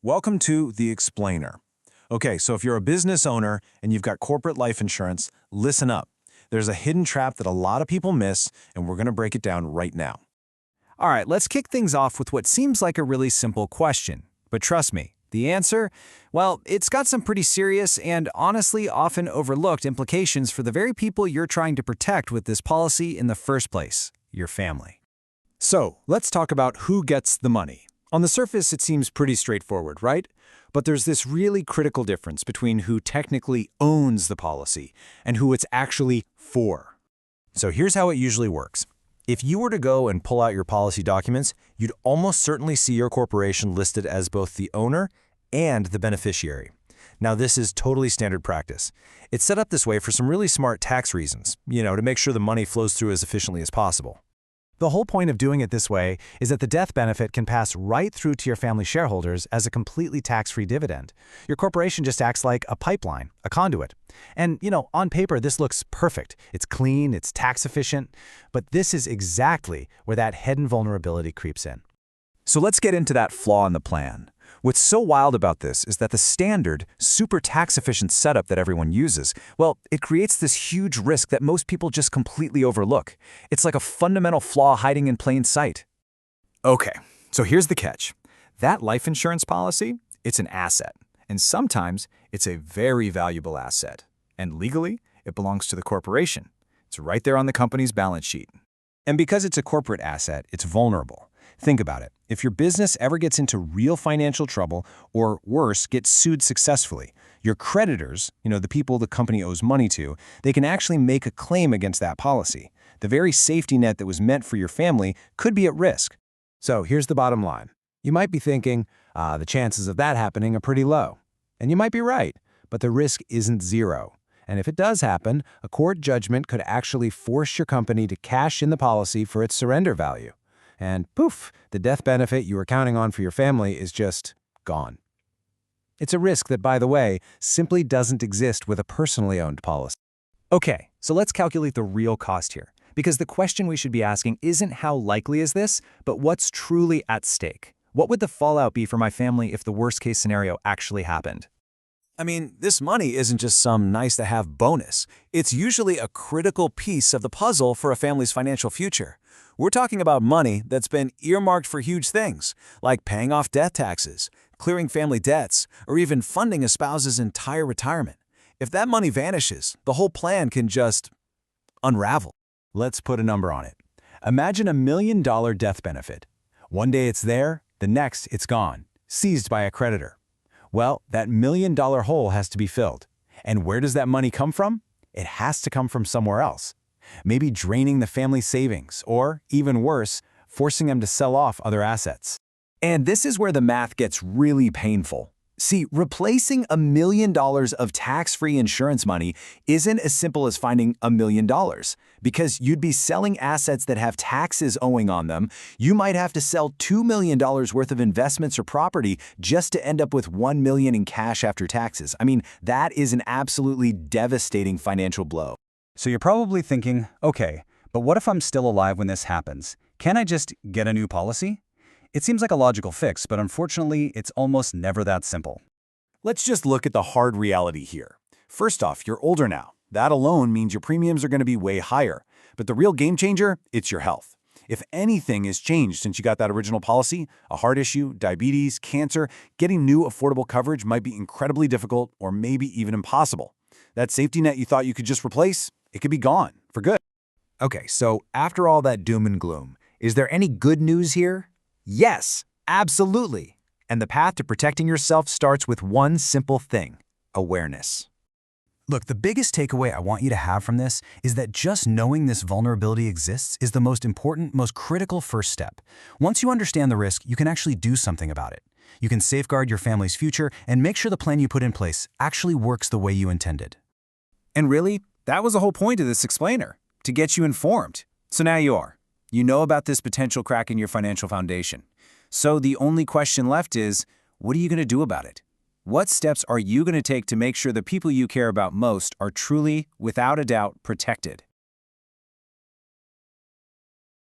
Welcome to The Explainer. Okay, so if you're a business owner and you've got corporate life insurance, listen up. There's a hidden trap that a lot of people miss, and we're going to break it down right now. All right, let's kick things off with what seems like a really simple question. But trust me, the answer? Well, it's got some pretty serious and honestly often overlooked implications for the very people you're trying to protect with this policy in the first place, your family. So, let's talk about who gets the money. On the surface, it seems pretty straightforward, right? But there's this really critical difference between who technically owns the policy and who it's actually for. So here's how it usually works. If you were to go and pull out your policy documents, you'd almost certainly see your corporation listed as both the owner and the beneficiary. Now, this is totally standard practice. It's set up this way for some really smart tax reasons, to make sure the money flows through as efficiently as possible. The whole point of doing it this way is that the death benefit can pass right through to your family shareholders as a completely tax-free dividend. Your corporation just acts like a pipeline, a conduit. And, on paper, this looks perfect. It's clean, it's tax efficient, but this is exactly where that hidden vulnerability creeps in. So let's get into that flaw in the plan. What's so wild about this is that the standard, super tax-efficient setup that everyone uses, well, it creates this huge risk that most people just completely overlook. It's like a fundamental flaw hiding in plain sight. Okay, so here's the catch. That life insurance policy, it's an asset, and sometimes it's a very valuable asset. And legally, it belongs to the corporation. It's right there on the company's balance sheet. And because it's a corporate asset, it's vulnerable. Think about it. If your business ever gets into real financial trouble, or worse, gets sued successfully, your creditors, the people the company owes money to, they can actually make a claim against that policy. The very safety net that was meant for your family could be at risk. So here's the bottom line. You might be thinking, the chances of that happening are pretty low. And you might be right, but the risk isn't zero. And if it does happen, a court judgment could actually force your company to cash in the policy for its surrender value. And poof, the death benefit you were counting on for your family is just gone. It's a risk that, by the way, simply doesn't exist with a personally owned policy. Okay, so let's calculate the real cost here, because the question we should be asking isn't how likely is this, but what's truly at stake. What would the fallout be for my family if the worst-case scenario actually happened? I mean, this money isn't just some nice-to-have bonus. It's usually a critical piece of the puzzle for a family's financial future. We're talking about money that's been earmarked for huge things, like paying off death taxes, clearing family debts, or even funding a spouse's entire retirement. If that money vanishes, the whole plan can just unravel. Let's put a number on it. Imagine $1 million death benefit. One day it's there, the next it's gone, seized by a creditor. Well, that $1 million hole has to be filled. And where does that money come from? It has to come from somewhere else. Maybe draining the family savings, or, even worse, forcing them to sell off other assets. And this is where the math gets really painful. See, replacing $1 million of tax-free insurance money isn't as simple as finding $1 million, because you'd be selling assets that have taxes owing on them. You might have to sell $2 million worth of investments or property just to end up with $1 million in cash after taxes. I mean, that is an absolutely devastating financial blow. So you're probably thinking, okay, but what if I'm still alive when this happens? Can I just get a new policy? It seems like a logical fix, but unfortunately, it's almost never that simple. Let's just look at the hard reality here. First off, you're older now. That alone means your premiums are going to be way higher. But the real game changer, it's your health. If anything has changed since you got that original policy, a heart issue, diabetes, cancer, getting new affordable coverage might be incredibly difficult or maybe even impossible. That safety net you thought you could just replace, it could be gone for good. Okay, so after all that doom and gloom, is there any good news here? Yes, absolutely. And the path to protecting yourself starts with one simple thing: awareness. Look, the biggest takeaway I want you to have from this is that just knowing this vulnerability exists is the most important, most critical first step. Once you understand the risk, you can actually do something about it. You can safeguard your family's future and make sure the plan you put in place actually works the way you intended. And really, that was the whole point of this explainer, to get you informed. So now you are. You know about this potential crack in your financial foundation. So the only question left is, what are you going to do about it? What steps are you going to take to make sure the people you care about most are truly, without a doubt, protected?